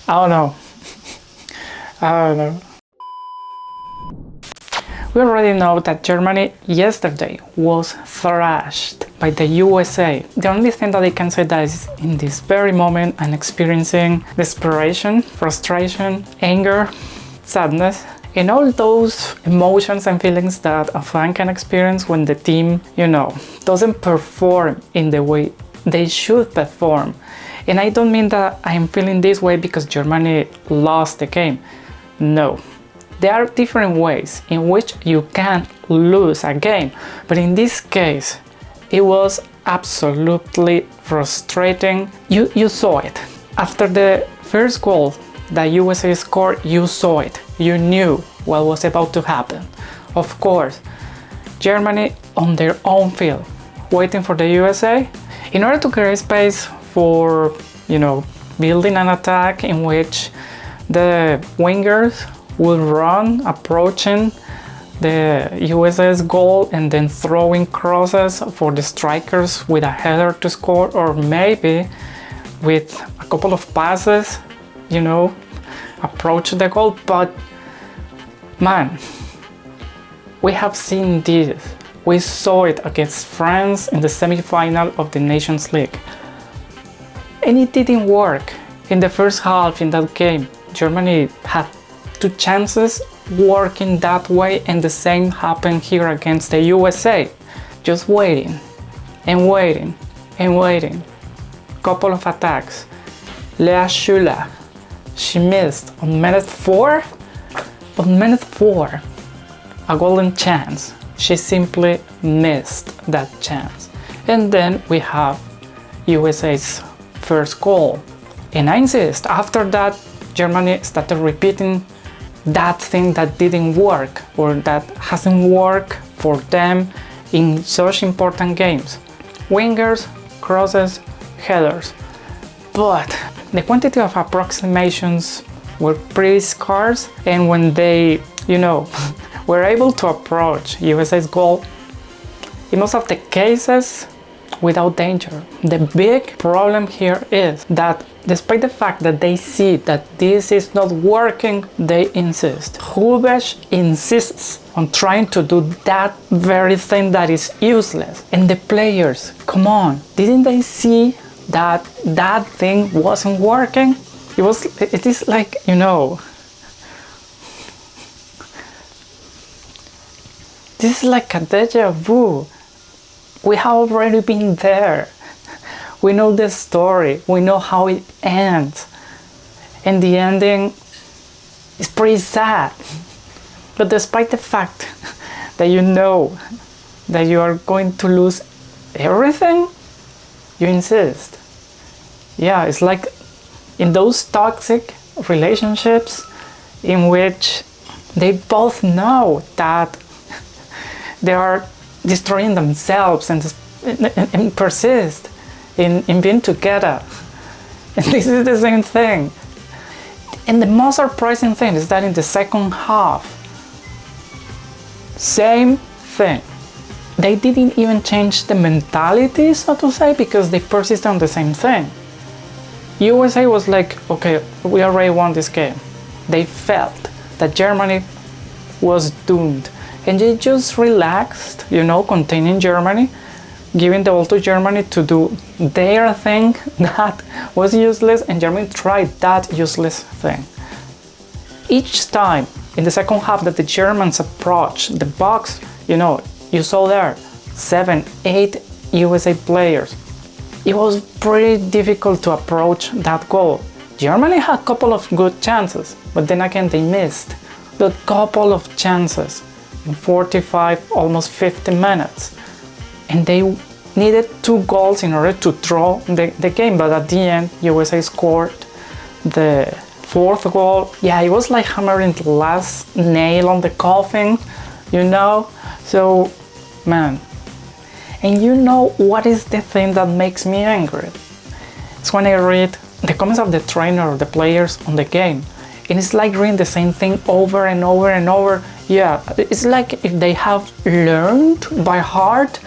I don't know. I don't know. We already know that Germany yesterday was thrashed by the USA. The only thing that I can say that is in this very moment I'm experiencing desperation, frustration, anger, sadness, and all those emotions and feelings that a fan can experience when the team, doesn't perform in the way they should perform. And I don't mean that I'm feeling this way because Germany lost the game. No. There are different ways in which you can lose a game, but in this case, it was absolutely frustrating. You saw it. After the first goal that USA scored, you saw it. You knew what was about to happen. Of course, Germany on their own field, waiting for the USA, in order to create space for, building an attack in which the wingers will run, approaching the USA's goal and then throwing crosses for the strikers with a header to score, or maybe with a couple of passes, approach the goal. But man, we have seen this. We saw it against France in the semi-final of the Nations League. And it didn't work. In the first half in that game, Germany had 2 chances working that way, and the same happened here against the USA. Just waiting and waiting and waiting. Couple of attacks. Lea Schüller, she missed on minute 4. On minute 4, a golden chance. She simply missed that chance. And then we have USA's first goal. And I insist, after that, Germany started repeating that thing that didn't work, or that hasn't worked for them in such important games. Wingers, crosses, headers. But the quantity of approximations were pretty scarce, and when they, were able to approach USA's goal, in most of the cases, without danger. The big problem here is that despite the fact that they see that this is not working, they insist. Hrubesch insists on trying to do that very thing that is useless. And the players, come on, didn't they see that that thing wasn't working? It is like, this is like a deja vu. We have already been there. We know the story. We know how it ends. And the ending is pretty sad. But despite the fact that you know that you are going to lose everything, you insist. Yeah, it's like in those toxic relationships in which they both know that they are destroying themselves and persist in being together. And this is the same thing. And the most surprising thing is that in the second half, same thing. They didn't even change the mentality, so to say, because they persist on the same thing. USA was like, okay, we already won this game. They felt that Germany was doomed. And they just relaxed, containing Germany, giving the ball to Germany to do their thing that was useless, and Germany tried that useless thing. Each time in the second half that the Germans approached the box, you saw there 7, 8 USA players. It was pretty difficult to approach that goal. Germany had a couple of good chances, but then again they missed the couple of chances in 45, almost 50 minutes. And they needed 2 goals in order to draw the game, but at the end USA scored the 4th goal. Yeah, it was like hammering the last nail on the coffin, So, man. And what is the thing that makes me angry? It's when I read the comments of the trainer or the players on the game. And it's like reading the same thing over and over and over. Yeah, it's like if they have learned by heart,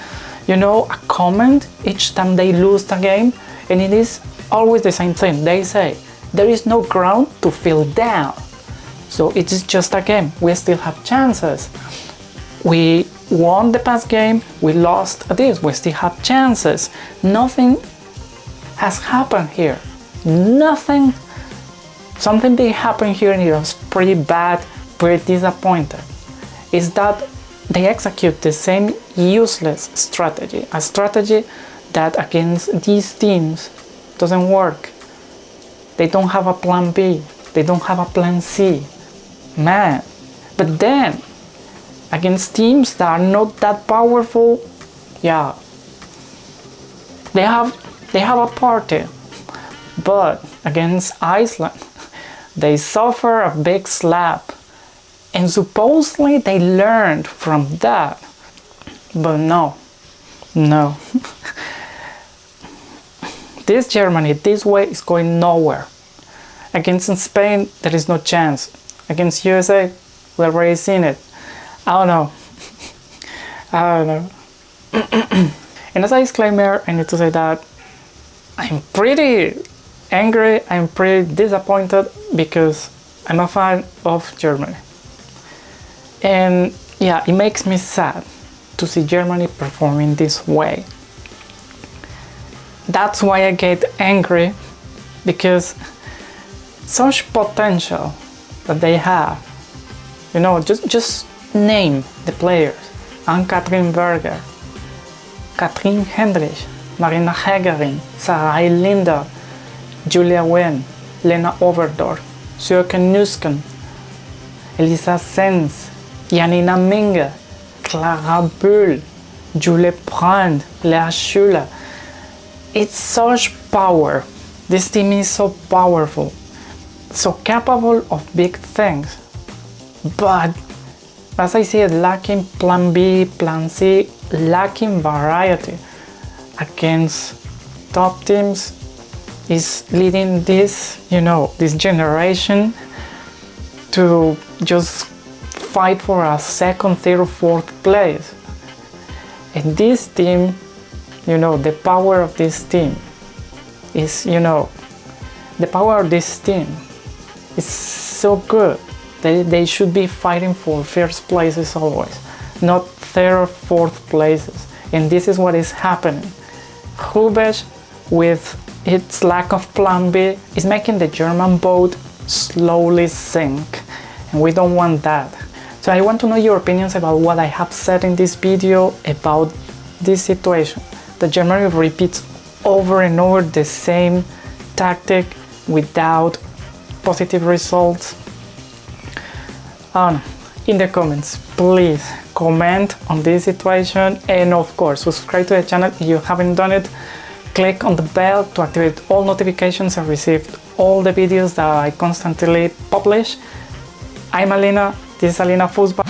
a comment each time they lose the game. And it is always the same thing. They say, there is no ground to feel down. So it's just a game. We still have chances. We won the past game, we lost this, we still have chances. Nothing has happened here. Nothing. Something big happened here and it was pretty bad, pretty disappointed. Is that they execute the same useless strategy, a strategy that against these teams doesn't work. They don't have a plan B, they don't have a plan C. Man, but then against teams that are not that powerful, yeah, they have a party. But against Iceland, they suffer a big slap, and supposedly they learned from that. But no. This Germany, this way is going nowhere. Against Spain, there is no chance. Against U.S.A, we already seen it. I don't know. And as a disclaimer, I need to say that I'm pretty angry, I'm pretty disappointed because I'm a fan of Germany. And yeah, it makes me sad to see Germany performing this way. That's why I get angry, because such potential that they have. You know, just name the players. Ann-Kathrin Berger, Katrin Hendrich, Marina Hägerin, Sarah Linder, Julia Wen, Lena Overdorf, Sjöke Nusken, Elisa Sens, Janina Minge, Clara Bühl, Julie Brand, Lea Schüler. It's such power. This team is so powerful, so capable of big things. But as I said, lacking plan B, plan C, lacking variety against top teams is leading this, this generation to just fight for a second, third, or fourth place. And this team, the power of this team is, the power of this team is so good. They should be fighting for first places always, not third or fourth places. And this is what is happening. Hubes, with its lack of plan B, is making the German boat slowly sink. And we don't want that. So I want to know your opinions about what I have said in this video about this situation. The Germany repeats over and over the same tactic without positive results. In the comments, please comment on this situation, and of course subscribe to the channel if you haven't done it. Click on the bell to activate all notifications and receive all the videos that I constantly publish. I'm Alina, this is Alina Football.